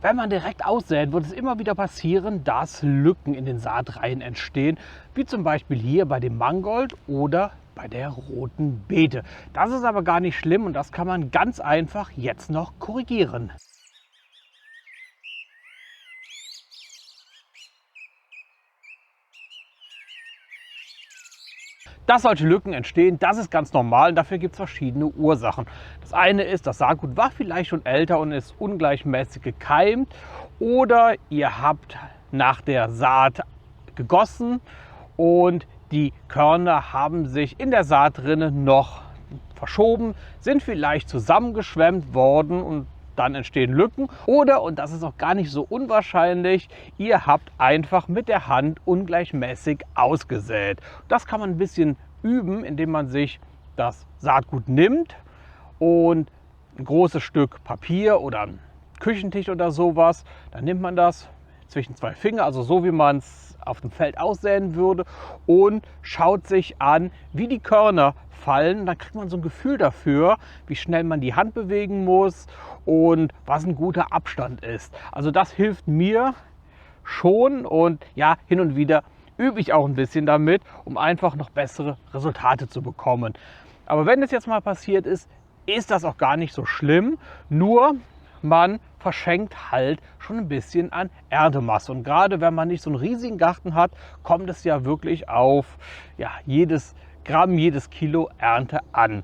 Wenn man direkt aussät, wird es immer wieder passieren, dass Lücken in den Saatreihen entstehen, wie zum Beispiel hier bei dem Mangold oder bei der roten Beete. Das ist aber gar nicht schlimm und das kann man ganz einfach jetzt noch korrigieren. Dass solche Lücken entstehen, das ist ganz normal und dafür gibt es verschiedene Ursachen. Das eine ist, das Saatgut war vielleicht schon älter und ist ungleichmäßig gekeimt, oder ihr habt nach der Saat gegossen und die Körner haben sich in der Saatrinne noch verschoben, sind vielleicht zusammengeschwemmt worden und dann entstehen Lücken. Oder, und das ist auch gar nicht so unwahrscheinlich, ihr habt einfach mit der Hand ungleichmäßig ausgesät. Das kann man ein bisschen üben, indem man sich das Saatgut nimmt und ein großes Stück Papier oder ein Küchentisch oder sowas, dann nimmt man das zwischen zwei Finger, also so wie man es auf dem Feld aussäen würde, und schaut sich an, wie die Körner fallen. Dann kriegt man so ein Gefühl dafür, wie schnell man die Hand bewegen muss und was ein guter Abstand ist. Also das hilft mir schon und ja, hin und wieder übe ich auch ein bisschen damit, um einfach noch bessere Resultate zu bekommen. Aber wenn es jetzt mal passiert ist, ist das auch gar nicht so schlimm, nur man verschenkt halt schon ein bisschen an Erntemasse. Und gerade wenn man nicht so einen riesigen Garten hat, kommt es ja wirklich auf jedes Gramm, jedes Kilo Ernte an.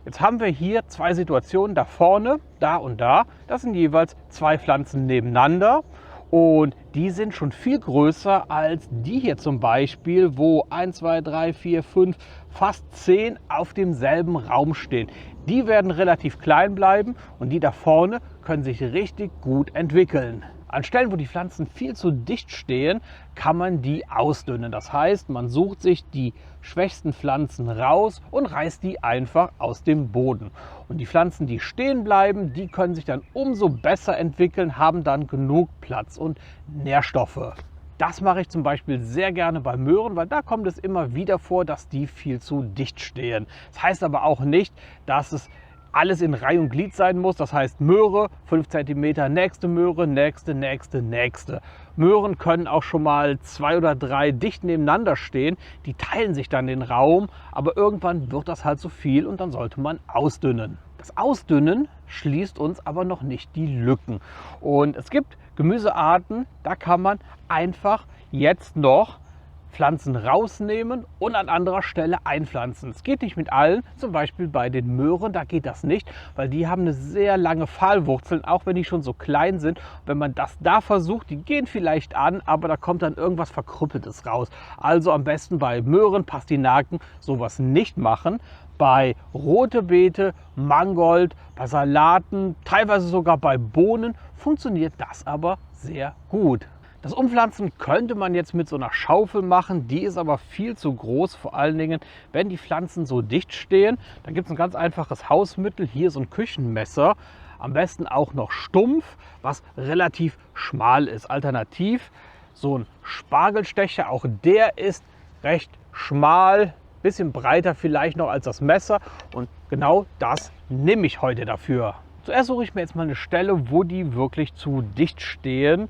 Jetzt haben wir hier zwei Situationen, da vorne, da und da. Das sind jeweils zwei Pflanzen nebeneinander. Und die sind schon viel größer als die hier zum Beispiel, wo 1, 2, 3, 4, 5, fast 10 auf demselben Raum stehen. Die werden relativ klein bleiben und die da vorne können sich richtig gut entwickeln. An Stellen, wo die Pflanzen viel zu dicht stehen, kann man die ausdünnen. Das heißt, man sucht sich die schwächsten Pflanzen raus und reißt die einfach aus dem Boden. Und die Pflanzen, die stehen bleiben, die können sich dann umso besser entwickeln, haben dann genug Platz und Nährstoffe. Das mache ich zum Beispiel sehr gerne bei Möhren, weil da kommt es immer wieder vor, dass die viel zu dicht stehen. Das heißt aber auch nicht, dass es alles in Reihe und Glied sein muss. Das heißt Möhre, 5 cm, nächste Möhre, nächste. Möhren können auch schon mal 2 oder 3 dicht nebeneinander stehen. Die teilen sich dann den Raum, aber irgendwann wird das halt zu viel und dann sollte man ausdünnen. Das Ausdünnen schließt uns aber noch nicht die Lücken. Und es gibt Gemüsearten, da kann man einfach jetzt noch Pflanzen rausnehmen und an anderer Stelle einpflanzen. Es geht nicht mit allen, zum Beispiel bei den Möhren, da geht das nicht, weil die haben eine sehr lange Pfahlwurzeln, auch wenn die schon so klein sind. Wenn man das da versucht, die gehen vielleicht an, aber da kommt dann irgendwas Verkrüppeltes raus. Also am besten bei Möhren, Pastinaken sowas nicht machen. Bei rote Beete, Mangold, bei Salaten, teilweise sogar bei Bohnen funktioniert das aber sehr gut. Das Umpflanzen könnte man jetzt mit so einer Schaufel machen, die ist aber viel zu groß, vor allen Dingen, wenn die Pflanzen so dicht stehen. Da gibt es ein ganz einfaches Hausmittel, hier so ein Küchenmesser, am besten auch noch stumpf, was relativ schmal ist. Alternativ so ein Spargelstecher, auch der ist recht schmal, bisschen breiter vielleicht noch als das Messer und genau das nehme ich heute dafür. Zuerst suche ich mir jetzt mal eine Stelle, wo die wirklich zu dicht stehen.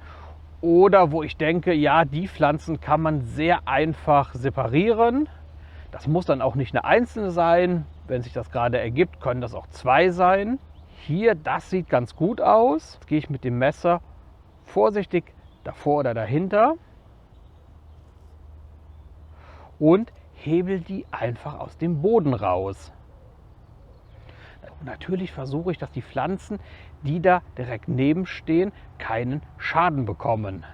Oder wo ich denke, ja, die Pflanzen kann man sehr einfach separieren. Das muss dann auch nicht eine einzelne sein. Wenn sich das gerade ergibt, können das auch 2 sein. Hier, das sieht ganz gut aus. Jetzt gehe ich mit dem Messer vorsichtig davor oder dahinter und hebel die einfach aus dem Boden raus. Und natürlich versuche ich, dass die Pflanzen, die da direkt neben stehen, keinen Schaden bekommen.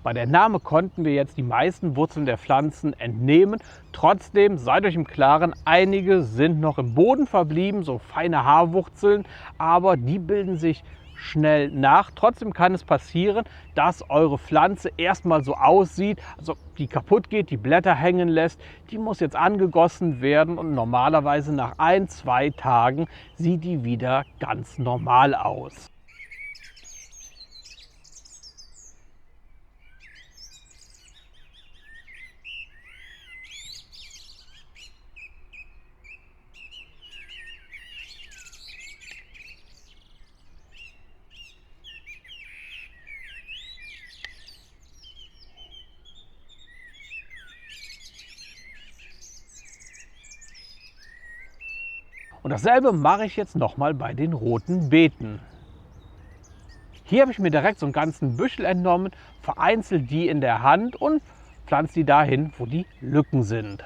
Bei der Entnahme konnten wir jetzt die meisten Wurzeln der Pflanzen entnehmen. Trotzdem, seid euch im Klaren, einige sind noch im Boden verblieben, so feine Haarwurzeln, aber die bilden sich schnell nach. Trotzdem kann es passieren, dass eure Pflanze erstmal so aussieht, also die kaputt geht, die Blätter hängen lässt. Die muss jetzt angegossen werden und normalerweise nach 1-2 Tagen sieht die wieder ganz normal aus. Und dasselbe mache ich jetzt nochmal bei den roten Beeten. Hier habe ich mir direkt so einen ganzen Büschel entnommen, vereinzelt die in der Hand und pflanze die dahin, wo die Lücken sind.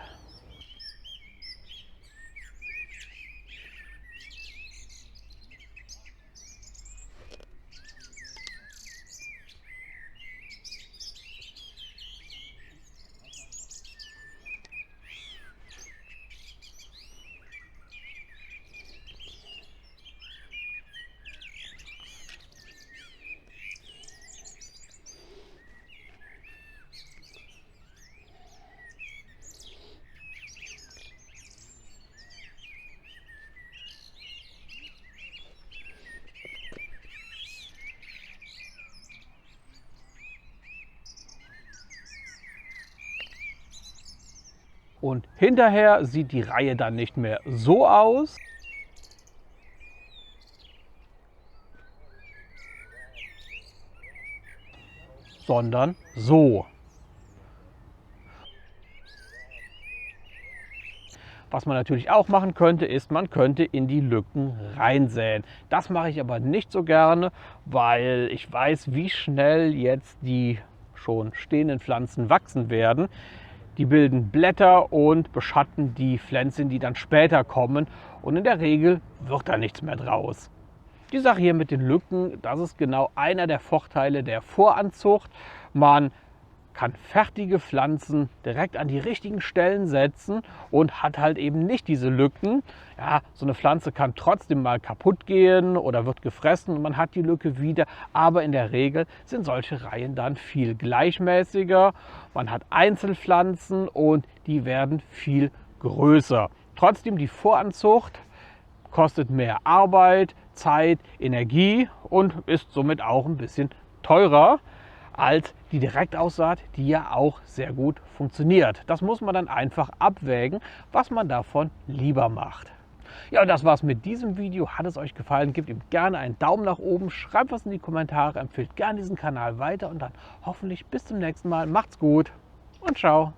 Und hinterher sieht die Reihe dann nicht mehr so aus, sondern so. Was man natürlich auch machen könnte, ist, man könnte in die Lücken reinsäen. Das mache ich aber nicht so gerne, weil ich weiß, wie schnell jetzt die schon stehenden Pflanzen wachsen werden. Die bilden Blätter und beschatten die Pflänzchen, die dann später kommen. Und in der Regel wird da nichts mehr draus. Die Sache hier mit den Lücken, das ist genau einer der Vorteile der Voranzucht. Man kann fertige Pflanzen direkt an die richtigen Stellen setzen und hat halt eben nicht diese Lücken. Ja, so eine Pflanze kann trotzdem mal kaputt gehen oder wird gefressen und man hat die Lücke wieder. Aber in der Regel sind solche Reihen dann viel gleichmäßiger. Man hat Einzelpflanzen und die werden viel größer. Trotzdem, die Voranzucht kostet mehr Arbeit, Zeit, Energie und ist somit auch ein bisschen teurer als die Direktaussaat, die ja auch sehr gut funktioniert. Das muss man dann einfach abwägen, was man davon lieber macht. Ja, und das war's mit diesem Video. Hat es euch gefallen, gebt ihm gerne einen Daumen nach oben, schreibt was in die Kommentare, empfehlt gerne diesen Kanal weiter und dann hoffentlich bis zum nächsten Mal. Macht's gut und ciao.